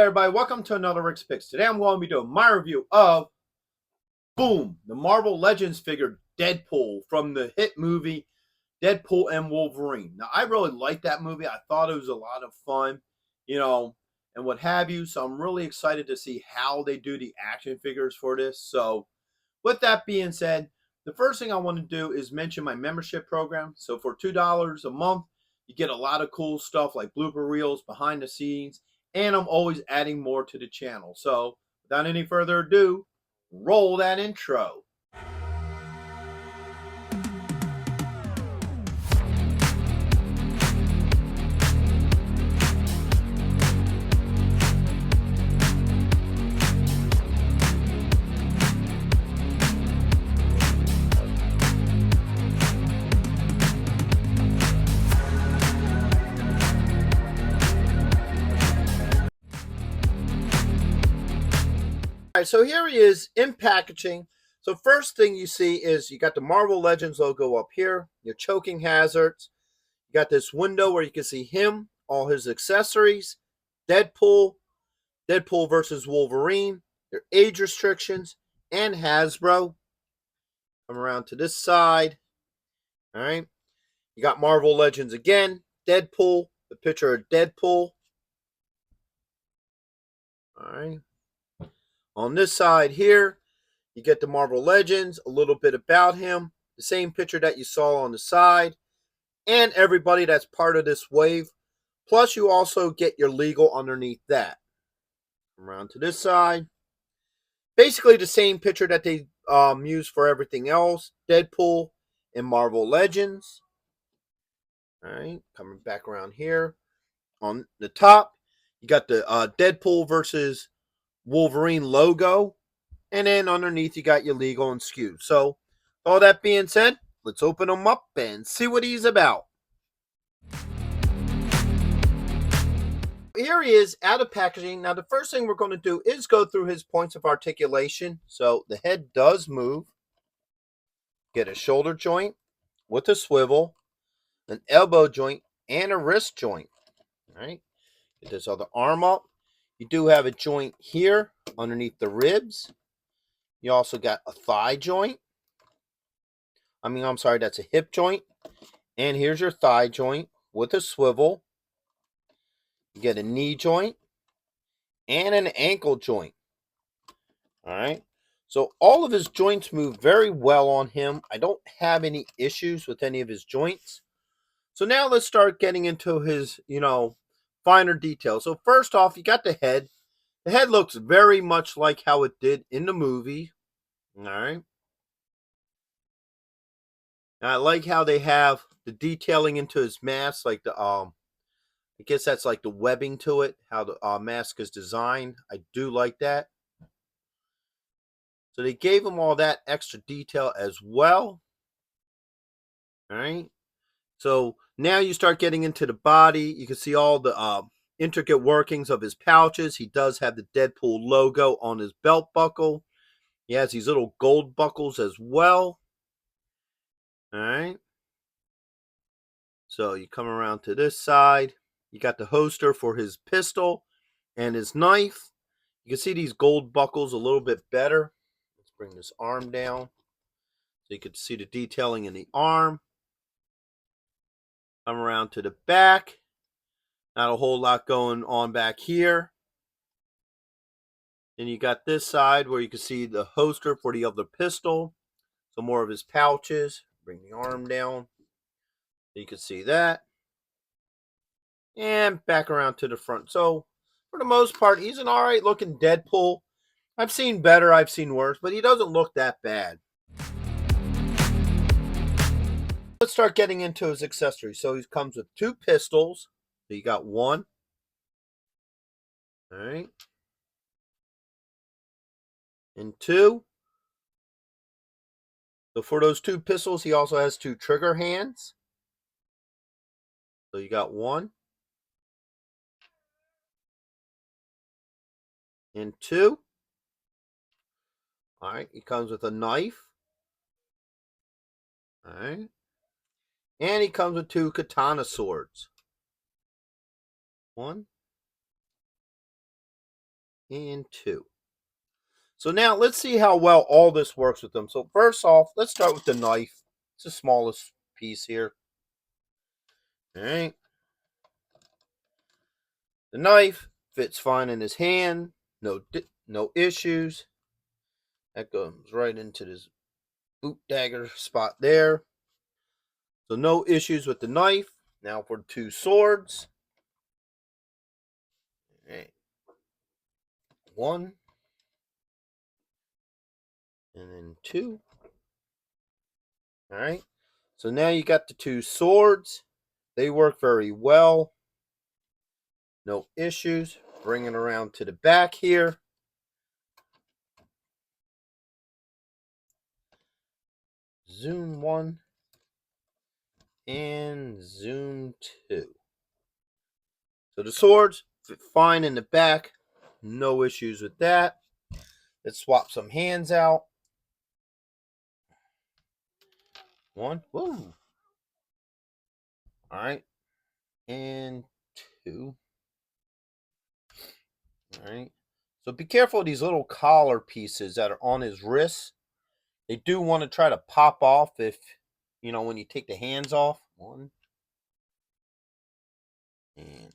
everybody, welcome to another Rick's Picks. Today I'm going to be doing my review of Boom, the Marvel Legends figure Deadpool from the hit movie Deadpool and Wolverine. Now I really liked that movie. I thought it was a lot of fun, and what have you. So I'm really excited to see how they do the action figures for this. So with that being said, the first thing I want to do is mention my membership program. So for $2 a month, you get a lot of cool stuff like blooper reels, behind the scenes, and I'm always adding more to the channel. So without any further ado, roll that intro. All right, so here he is in packaging. So first thing you see is you got the Marvel Legends logo up here, your choking hazards. You got this window where you can see him, all his accessories, Deadpool, Deadpool versus Wolverine, your age restrictions, and Hasbro. Come around to this side. All right. You got Marvel Legends again, Deadpool, the picture of Deadpool. All right. On this side here, you get the Marvel Legends, a little bit about him, the same picture that you saw on the side, and everybody that's part of this wave. Plus, you also get your legal underneath that. Around to this side. Basically the same picture that they use for everything else. Deadpool and Marvel Legends. All right, coming back around here. On the top, you got the Deadpool versus Wolverine logo. And then underneath, you got your legal and SKU. So, all that being said, let's open him up and see what he's about. Here he is out of packaging. Now, the first thing we're going to do is go through his points of articulation. So, the head does move. Get a shoulder joint with a swivel, an elbow joint, and a wrist joint. All right. Get this other arm up. You do have a joint here underneath the ribs. You also got a thigh joint. That's a hip joint. And here's your thigh joint with a swivel. You get a knee joint and an ankle joint. All right. So all of his joints move very well on him. I don't have any issues with any of his joints. So now let's start getting into his, finer details. So first off, you got the head. The head looks very much like how it did in the movie. All right. And I like how they have the detailing into his mask, like I guess that's like the webbing to it, how the mask is designed. I do like that. So they gave him all that extra detail as well. All right. So now you start getting into the body. You can see all the intricate workings of his pouches. He does have the Deadpool logo on his belt buckle. He has these little gold buckles as well. All right. So you come around to this side. You got the holster for his pistol and his knife. You can see these gold buckles a little bit better. Let's bring this arm down so you can see the detailing in the arm. Come around to the back. Not a whole lot going on back here. Then you got this side where you can see the holster for the other pistol. So more of his pouches. Bring the arm down so you can see that. And back around to the front. So for the most part, he's an alright looking Deadpool. I've seen better, I've seen worse, but he doesn't look that bad. Let's start getting into his accessories. So he comes with two pistols. So you got one. All right. And two. So for those two pistols, he also has two trigger hands. So you got one. And two. All right. He comes with a knife. All right. And he comes with two katana swords. One. and 2. So now let's see how well all this works with them. So first off, let's start with the knife. It's the smallest piece here. All right. The knife fits fine in his hand. No issues. That goes right into this boot dagger spot there. So no issues with the knife. Now for 2 swords. All right. 1 and then 2. All right. So now you got the 2 swords. They work very well. No issues. Bring it around to the back here. Zoom 1 and zoom 2. So the swords fit fine in the back. No issues with that. Let's swap some hands out. 1. Woo. All right. And 2. All right. So be careful of these little collar pieces that are on his wrists. They do want to try to pop off if, when you take the hands off. 1 and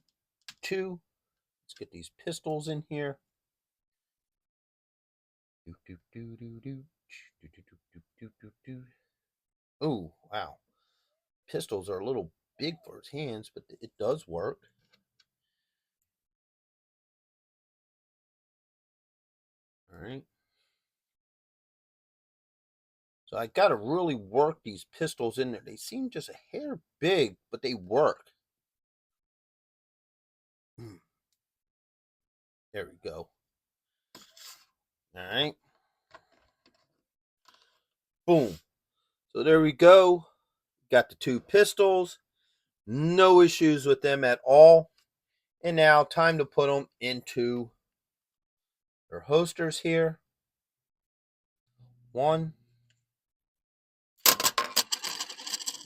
2. Let's get these pistols in here. Oh, wow. Pistols are a little big for his hands, but it does work. All right. So I got to really work these pistols in there. They seem just a hair big, but they work. There we go. All right. Boom. So there we go. Got the 2 pistols. No issues with them at all. And now time to put them into their holsters here. 1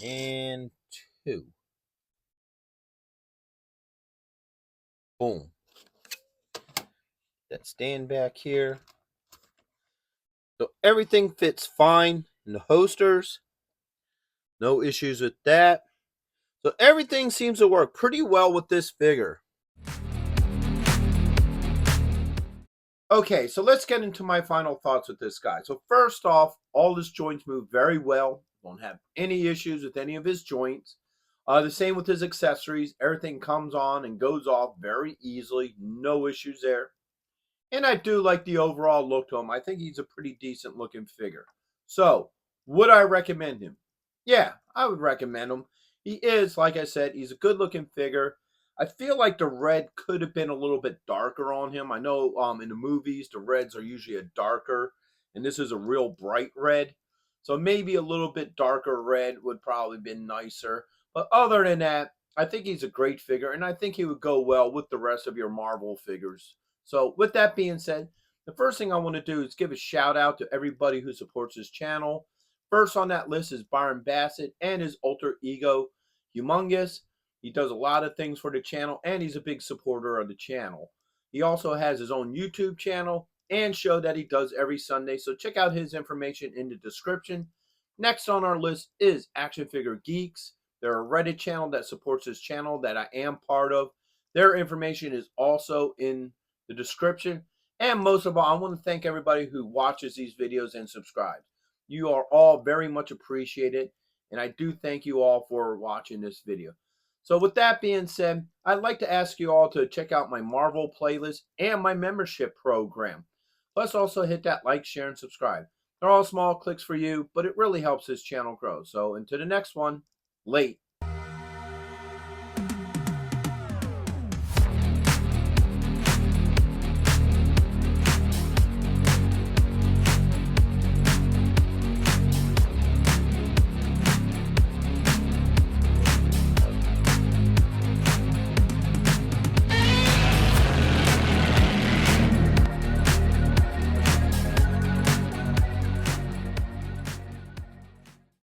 and 2. Boom. That stand back here. So everything fits fine in the holsters. No issues with that. So everything seems to work pretty well with this figure. Okay, so let's get into my final thoughts with this guy. So first off, all his joints move very well. Don't have any issues with any of his joints. The same with his accessories. Everything comes on and goes off very easily. No issues there. And I do like the overall look to him. I think he's a pretty decent looking figure. So, would I recommend him? Yeah, I would recommend him. He is, like I said, he's a good looking figure. I feel like the red could have been a little bit darker on him. I know in the movies, the reds are usually a darker, and this is a real bright red. So maybe a little bit darker red would probably been nicer. But other than that, I think he's a great figure, and I think he would go well with the rest of your Marvel figures. So with that being said, the first thing I want to do is give a shout out to everybody who supports this channel. First on that list is Byron Bassett and his alter ego, Humongous. He does a lot of things for the channel, and he's a big supporter of the channel. He also has his own YouTube channel and show that he does every Sunday, so check out his information in the description. Next on our list is Action Figure Geeks. They're a Reddit channel that supports this channel that I am part of. Their information is also in the description. And most of all, I want to thank everybody who watches these videos and subscribes. You are all very much appreciated, and I do thank you all for watching this video. So with that being said, I'd like to ask you all to check out my Marvel playlist and my membership program. Plus also hit that like, share, and subscribe. They're all small clicks for you, but it really helps this channel grow. So until the next one, late.